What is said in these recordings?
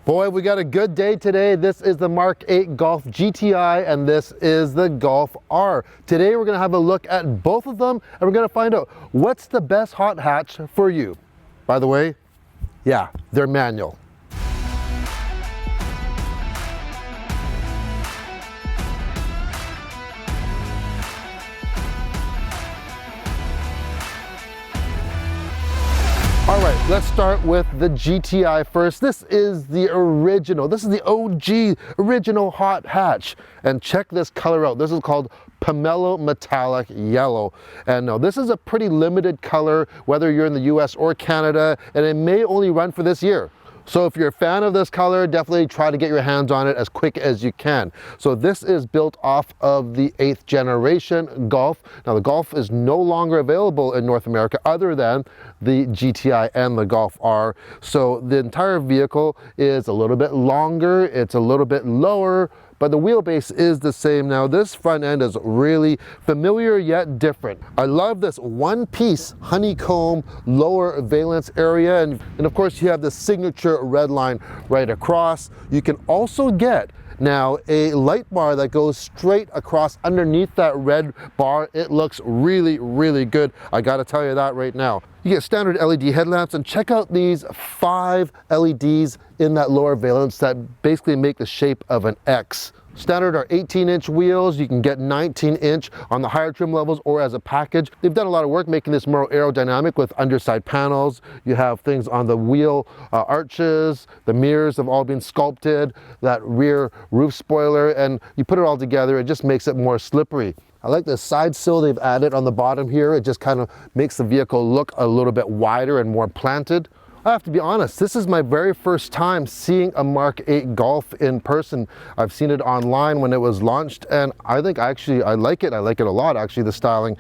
Boy, we got a good day today. This is the Mk8 Golf GTI and this is the Golf R. Today we're gonna have a look at both of them and we're gonna find out what's the best hot hatch for you. By the way, yeah, they're manual. All right, let's start with the GTI first. This is the original. This is the OG original hot hatch. And check this color out. This is called Pomelo Metallic Yellow. And no, this is a pretty limited color, whether you're in the US or Canada, and it may only run for this year. So if you're a fan of this color, definitely try to get your hands on it as quick as you can. So this is built off of the 8th generation Golf. Now the Golf is no longer available in North America other than the GTI and the Golf R. So the entire vehicle is a little bit longer, it's a little bit lower, but the wheelbase is the same. Now this front end is really familiar yet different. I love this one-piece honeycomb lower valence area, and of course you have the signature red line right across. You can also get now a light bar that goes straight across underneath that red bar. It looks really, really good. I gotta tell you that right now. You get standard LED headlamps, and check out these 5 LEDs in that lower valence that basically make the shape of an X. Standard are 18-inch wheels. You can get 19-inch on the higher trim levels or as a package. They've done a lot of work making this more aerodynamic with underside panels. You have things on the wheel arches, the mirrors have all been sculpted, that rear roof spoiler, and you put it all together, it just makes it more slippery. I like the side sill they've added on the bottom here. It just kind of makes the vehicle look a little bit wider and more planted. I have to be honest, this is my very first time seeing a Mk8 Golf in person. I've seen it online when it was launched, and I think I like it. I like it a lot, actually, the styling.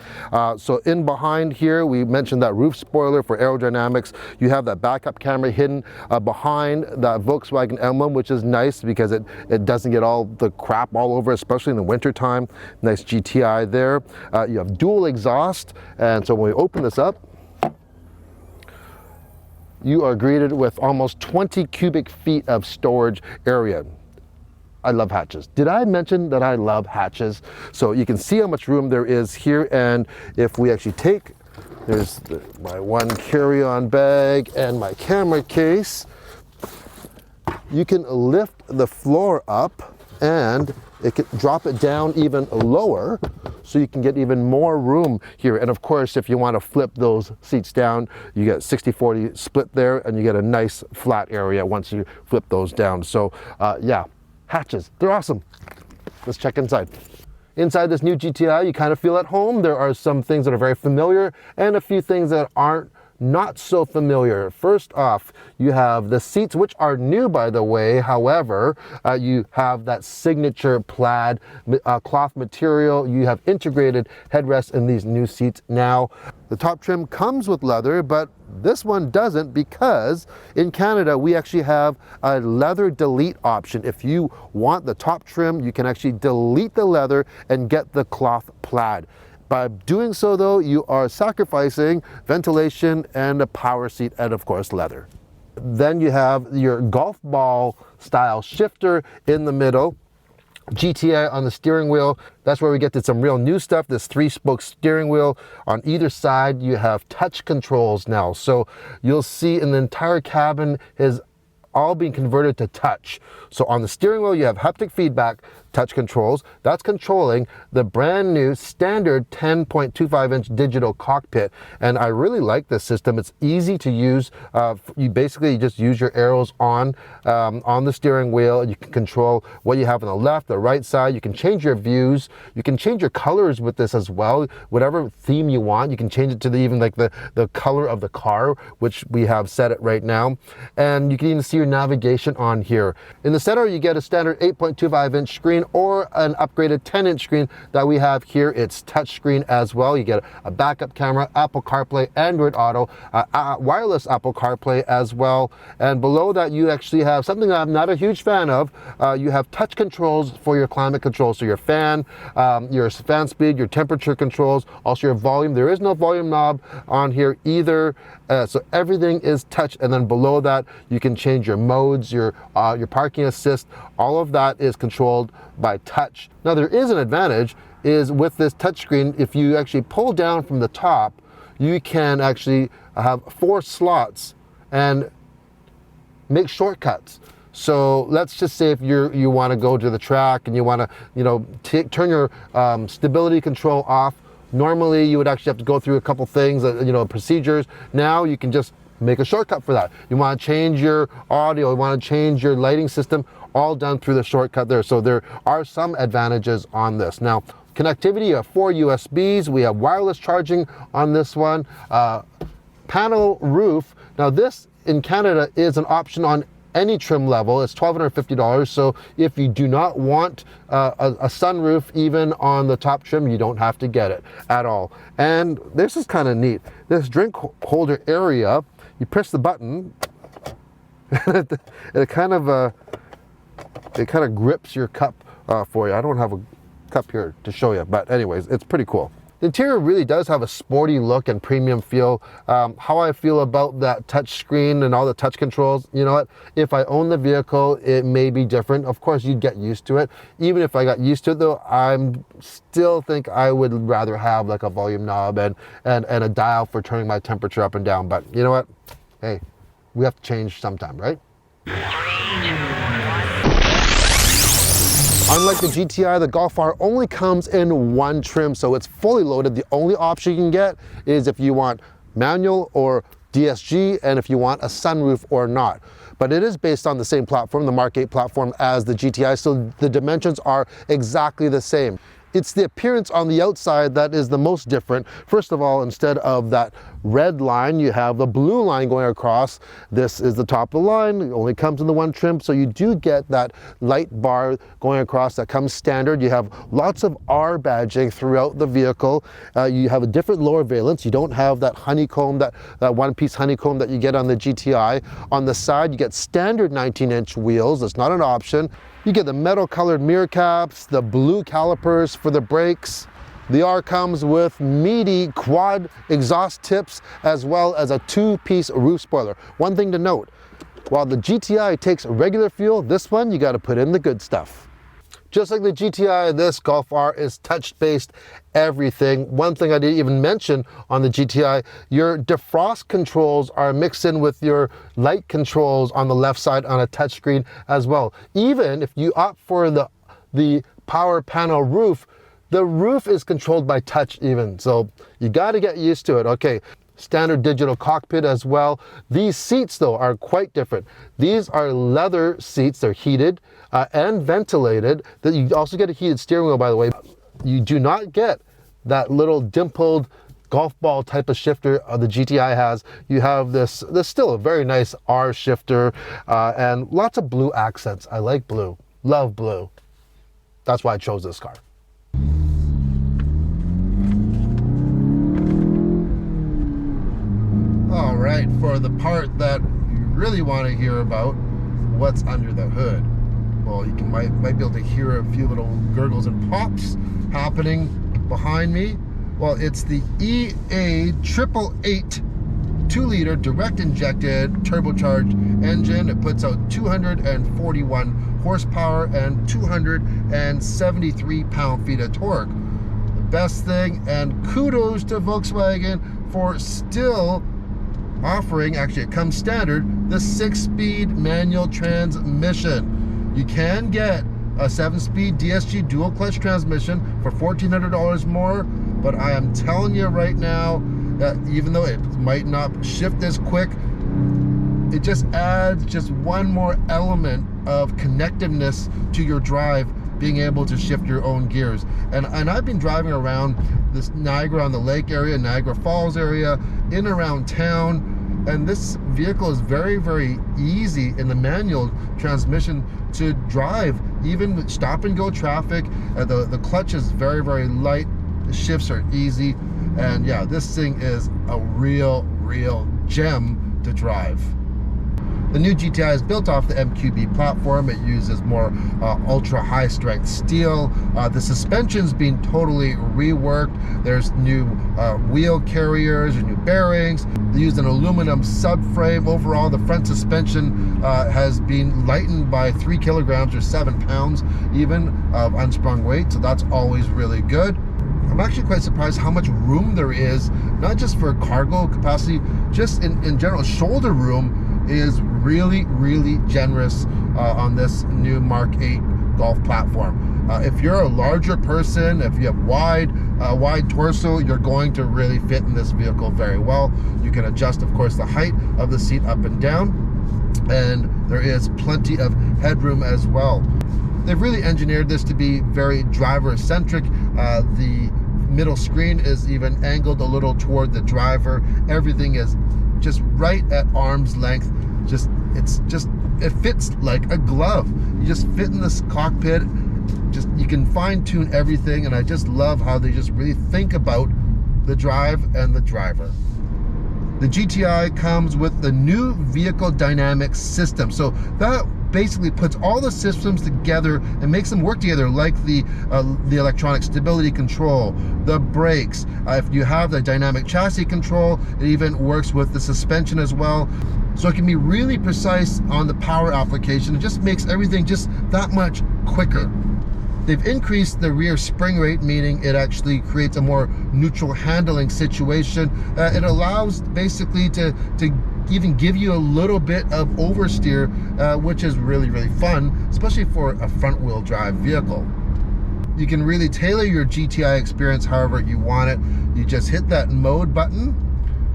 So in behind here, we mentioned that roof spoiler for aerodynamics. You have that backup camera hidden behind that Volkswagen emblem, which is nice because it doesn't get all the crap all over, especially in the winter time. Nice GTI there. You have dual exhaust, and so when we open this up, you are greeted with almost 20 cubic feet of storage area. I love hatches. Did I mention that I love hatches? So you can see how much room there is here, and if we actually take, there's my one carry-on bag and my camera case, you can lift the floor up and it can drop it down even lower, so you can get even more room here. And of course, if you want to flip those seats down, you get 60-40 split there, and you get a nice flat area once you flip those down. So yeah, hatches, they're awesome. Let's check inside. Inside this new GTI, you kind of feel at home. There are some things that are very familiar and a few things that aren't not so familiar. First off, you have the seats, which are new, by the way. However, you have that signature plaid cloth material. You have integrated headrests in these new seats. Now, the top trim comes with leather, but this one doesn't, because in Canada, we actually have a leather delete option. If you want the top trim, you can actually delete the leather and get the cloth plaid. By doing so, though, you are sacrificing ventilation and a power seat and, of course, leather. Then you have your golf ball style shifter in the middle. GTI on the steering wheel. That's where we get to some real new stuff. This 3-spoke steering wheel. On either side, you have touch controls now. So you'll see in the entire cabin is all being converted to touch. So on the steering wheel, you have haptic feedback touch controls. That's controlling the brand new standard 10.25-inch digital cockpit. And I really like this system. It's easy to use. You basically just use your arrows on the steering wheel. You can control what you have on the left, the right side. You can change your views. You can change your colors with this as well. Whatever theme you want, you can change it to even like the color of the car, which we have set it right now. And you can even see your navigation on here. In the center, you get a standard 8.25-inch screen or an upgraded 10-inch screen that we have here. It's touchscreen as well. You get a backup camera, Apple CarPlay, Android Auto, wireless Apple CarPlay as well. And below that, you actually have something that I'm not a huge fan of. You have touch controls for your climate control. So your fan speed, your temperature controls, also your volume. There is no volume knob on here either. So everything is touch. And then below that, you can change your your modes, your parking assist, all of that is controlled by touch. Now there is an advantage, is with this touchscreen, if you actually pull down from the top, you can actually have 4 slots and make shortcuts. So let's just say if you want to go to the track and you want to, turn your stability control off. Normally you would actually have to go through a couple things, procedures. Now you can just make a shortcut for that. You want to change your audio, you want to change your lighting system, all done through the shortcut there. So there are some advantages on this. Now, connectivity, you have 4 USBs. We have wireless charging on this one. Panel roof. Now this in Canada is an option on any trim level. It's $1,250. So if you do not want a sunroof even on the top trim, you don't have to get it at all. And this is kind of neat. This drink holder area, you press the button, and it kind of grips your cup for you. I don't have a cup here to show you, but anyways, it's pretty cool. The interior really does have a sporty look and premium feel. How I feel about that touch screen and all the touch controls, you know what? If I own the vehicle, it may be different. Of course, you'd get used to it. Even if I got used to it though, I still think I would rather have like a volume knob and a dial for turning my temperature up and down. But you know what? Hey, we have to change sometime, right? Unlike the GTI, the Golf R only comes in 1 trim, so it's fully loaded. The only option you can get is if you want manual or DSG, and if you want a sunroof or not. But it is based on the same platform, the Mk8 platform, as the GTI, so the dimensions are exactly the same. It's the appearance on the outside that is the most different. First of all, instead of that red line, you have the blue line going across. This is the top of the line. It only comes in the 1 trim, so you do get that light bar going across that comes standard. You have lots of R badging throughout the vehicle. You have a different lower valence. You don't have that honeycomb, that one-piece honeycomb that you get on the GTI. On the side, you get standard 19-inch wheels. That's not an option. You get the metal colored mirror caps, the blue calipers for the brakes. The R comes with meaty quad exhaust tips as well as a 2-piece roof spoiler. One thing to note, while the GTI takes regular fuel, this one you got to put in the good stuff. Just like the GTI, this Golf R is touch-based everything. One thing I didn't even mention on the GTI, your defrost controls are mixed in with your light controls on the left side on a touchscreen as well. Even if you opt for the power panel roof, the roof is controlled by touch even. So you got to get used to it. Okay. Standard digital cockpit as well. These seats though are quite different. These are leather seats. They're heated and ventilated. You also get a heated steering wheel, by the way. You do not get that little dimpled golf ball type of shifter the GTI has. You have this still a very nice R shifter and lots of blue accents. I like blue, love blue. That's why I chose this car. All right, for the part that you really want to hear about, what's under the hood. Well, you might be able to hear a few little gurgles and pops happening behind me. Well, it's the EA888 2-liter direct injected turbocharged engine. It puts out 241 horsepower and 273 pound-feet of torque. The best thing, and kudos to Volkswagen for still offering, actually it comes standard, the 6-speed manual transmission. You can get a 7-speed DSG dual clutch transmission for $1,400 more, but I am telling you right now that even though it might not shift as quick, it just adds just one more element of connectiveness to your drive, being able to shift your own gears. And I've been driving around this Niagara-on-the-Lake area, Niagara Falls area, in and around town, and this vehicle is very, very easy in the manual transmission to drive, even with stop and go traffic. The clutch is very, very light, the shifts are easy, and yeah, this thing is a real gem to drive. The new GTI is built off the MQB platform. It uses more ultra high strength steel. The suspension's been totally reworked. There's new wheel carriers and new bearings. They used an aluminum subframe. Overall, the front suspension has been lightened by 3 kilograms or 7 pounds even of unsprung weight, so that's always really good. I'm actually quite surprised how much room there is, not just for cargo capacity, just in general. Shoulder room is really, really generous on this new Mark 8 Golf platform. If you're a larger person, if you have wide torso, you're going to really fit in this vehicle very well. You can adjust, of course, the height of the seat up and down, and there is plenty of headroom as well. They've really engineered this to be very driver-centric. The middle screen is even angled a little toward the driver. Everything is just right at arm's length. It fits like a glove. You just fit in this cockpit. You can fine-tune everything, and I just love how they just really think about the drive and the driver. The GTI comes with the new vehicle dynamics system. So that basically puts all the systems together and makes them work together, like the electronic stability control, the brakes. If you have the dynamic chassis control, it even works with the suspension as well. So it can be really precise on the power application. It just makes everything just that much quicker. They've increased the rear spring rate, meaning it actually creates a more neutral handling situation. It allows basically to even give you a little bit of oversteer, which is really, really fun, especially for a front wheel drive vehicle. You can really tailor your GTI experience however you want it. You just hit that mode button,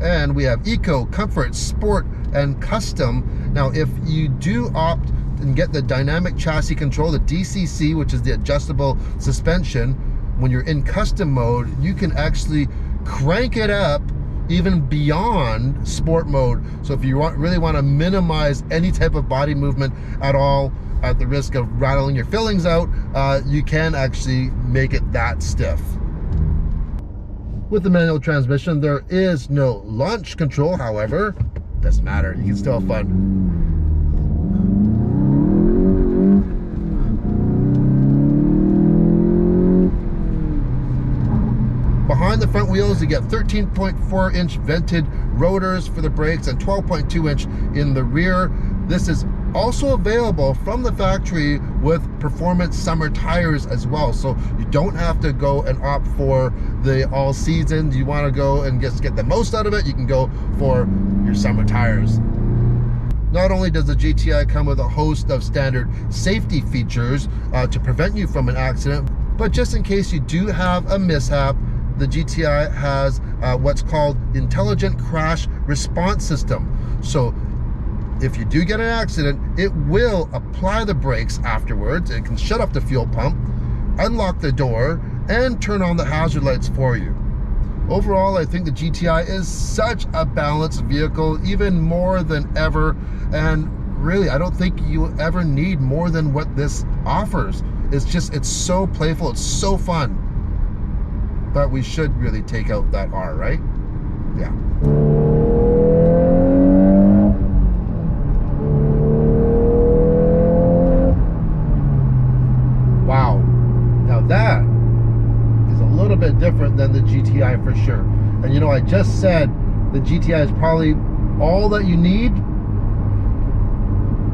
and we have Eco, Comfort, Sport, and Custom. Now, if you do opt and get the dynamic chassis control, the DCC, which is the adjustable suspension, when you're in custom mode, you can actually crank it up even beyond sport mode. So if you really want to minimize any type of body movement at all, at the risk of rattling your fillings out, you can actually make it that stiff. With the manual transmission, there is no launch control. However, doesn't matter, you can still have fun. Behind the front wheels, you get 13.4-inch vented rotors for the brakes and 12.2-inch in the rear. This is also available from the factory with performance summer tires as well. So you don't have to go and opt for the all season. You want to go and just get the most out of it, you can go for your summer tires. Not only does the GTI come with a host of standard safety features to prevent you from an accident, but just in case you do have a mishap, the GTI has what's called Intelligent Crash Response System. So if you do get an accident, it will apply the brakes afterwards. It can shut off the fuel pump, unlock the door, and turn on the hazard lights for you. Overall, I think the GTI is such a balanced vehicle, even more than ever. And really, I don't think you ever need more than what this offers. It's so playful, it's so fun. But we should really take out that R, right? Yeah. Wow. Now that is a little bit different than the GTI for sure. And you know, I just said the GTI is probably all that you need.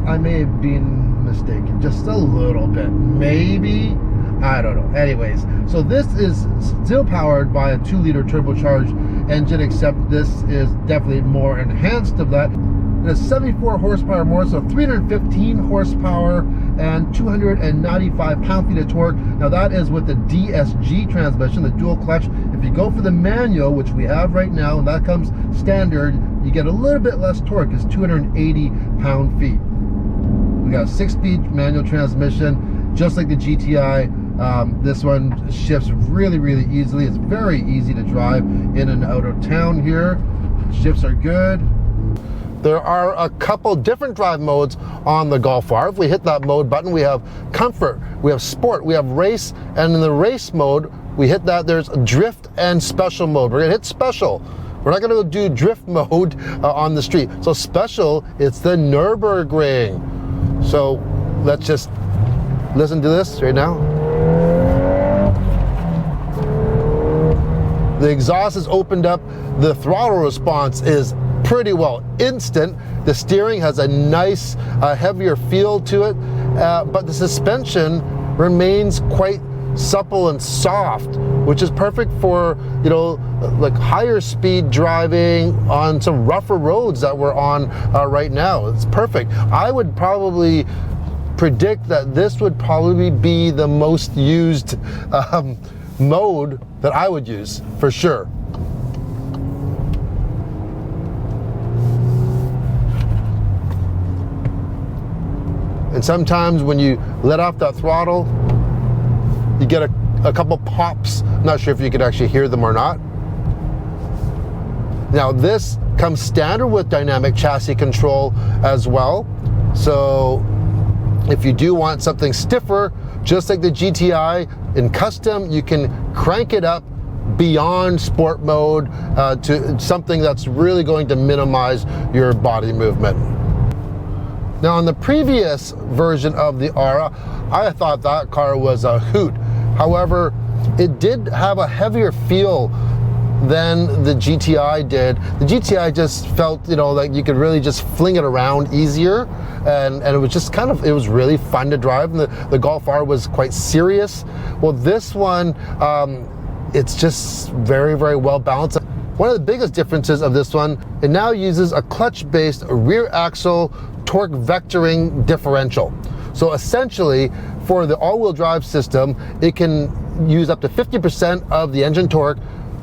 I may have been mistaken just a little bit, maybe. I don't know. Anyways, so this is still powered by a 2-liter turbocharged engine, except this is definitely more enhanced of that. It has 74 horsepower more, so 315 horsepower and 295 pound-feet of torque. Now that is with the DSG transmission, the dual clutch. If you go for the manual, which we have right now, and that comes standard, you get a little bit less torque. It's 280 pound-feet. We got a 6-speed manual transmission, just like the GTI. This one shifts really, really easily. It's very easy to drive in and out of town here. Shifts are good. There are a couple different drive modes on the Golf R. If we hit that mode button, we have Comfort, we have Sport, we have Race, and in the Race mode, we hit that, there's Drift and Special mode. We're gonna hit Special. We're not gonna go do drift mode on the street. So special, it's the Nürburgring. So let's just listen to this right now. The exhaust is opened up. The throttle response is pretty well instant. The steering has a nice heavier feel to it, but the suspension remains quite supple and soft, which is perfect for, you know, like higher speed driving on some rougher roads that we're on right now. It's perfect. I would probably predict that this would probably be the most used mode that I would use for sure. And sometimes when you let off that throttle, you get a couple pops. I'm not sure if you could actually hear them or not. Now this comes standard with dynamic chassis control as well. So if you do want something stiffer, just like the GTI, in custom, you can crank it up beyond sport mode to something that's really going to minimize your body movement. Now, on the previous version of the Ara, I thought that car was a hoot. However, it did have a heavier feel than the GTI did. The GTI just felt, you know, like you could really just fling it around easier, and it was just kind of, it was really fun to drive. And the Golf R was quite serious. Well, this one, it's just very, very well balanced. One of the biggest differences of this one, it now uses a clutch-based rear axle torque vectoring differential. So essentially, for the all-wheel drive system, it can use up to 50% of the engine torque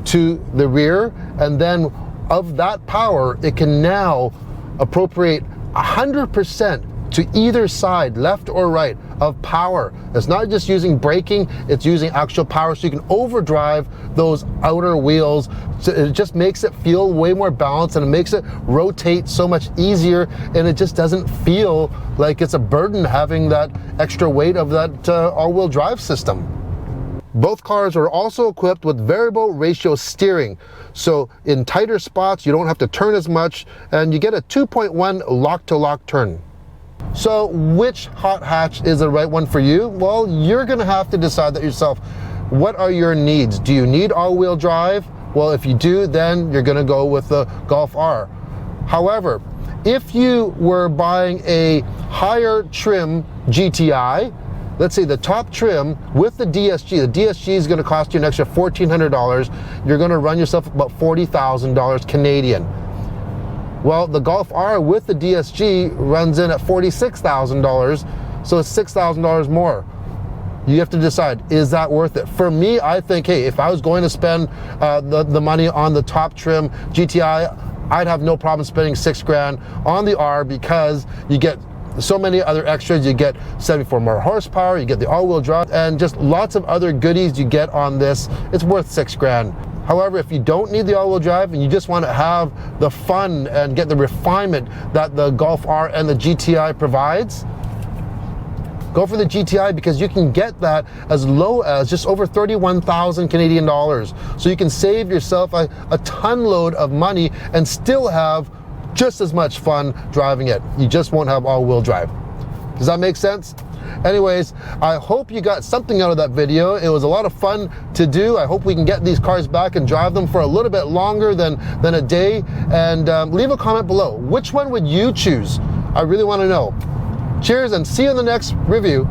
to the rear, and then of that power, it can now appropriate 100% to either side, left or right, of power. It's not just using braking, it's using actual power, so you can overdrive those outer wheels. So it just makes it feel way more balanced, and it makes it rotate so much easier, and it just doesn't feel like it's a burden having that extra weight of that all-wheel drive system. Both cars are also equipped with variable ratio steering. So in tighter spots, you don't have to turn as much, and you get a 2.1 lock-to-lock turn. So which hot hatch is the right one for you? Well, you're gonna have to decide that yourself. What are your needs? Do you need all-wheel drive? Well, if you do, then you're gonna go with the Golf R. However, if you were buying a higher trim GTI, let's say the top trim with the DSG is gonna cost you an extra $1,400. You're gonna run yourself about $40,000 Canadian. Well, the Golf R with the DSG runs in at $46,000, so it's $6,000 more. You have to decide, is that worth it? For me, I think, hey, if I was going to spend the money on the top trim GTI, I'd have no problem spending $6,000 on the R, because you get so many other extras. You get 74 more horsepower, you get the all-wheel drive, and just lots of other goodies you get on this. It's worth $6,000. However, if you don't need the all-wheel drive and you just want to have the fun and get the refinement that the Golf R and the GTI provides, go for the GTI, because you can get that as low as just over 31,000 Canadian dollars. So you can save yourself a ton load of money and still have just as much fun driving it. You just won't have all-wheel drive. Does that make sense? Anyways, I hope you got something out of that video. It was a lot of fun to do. I hope we can get these cars back and drive them for a little bit longer than a day. And leave a comment below. Which one would you choose? I really want to know. Cheers, and see you in the next review.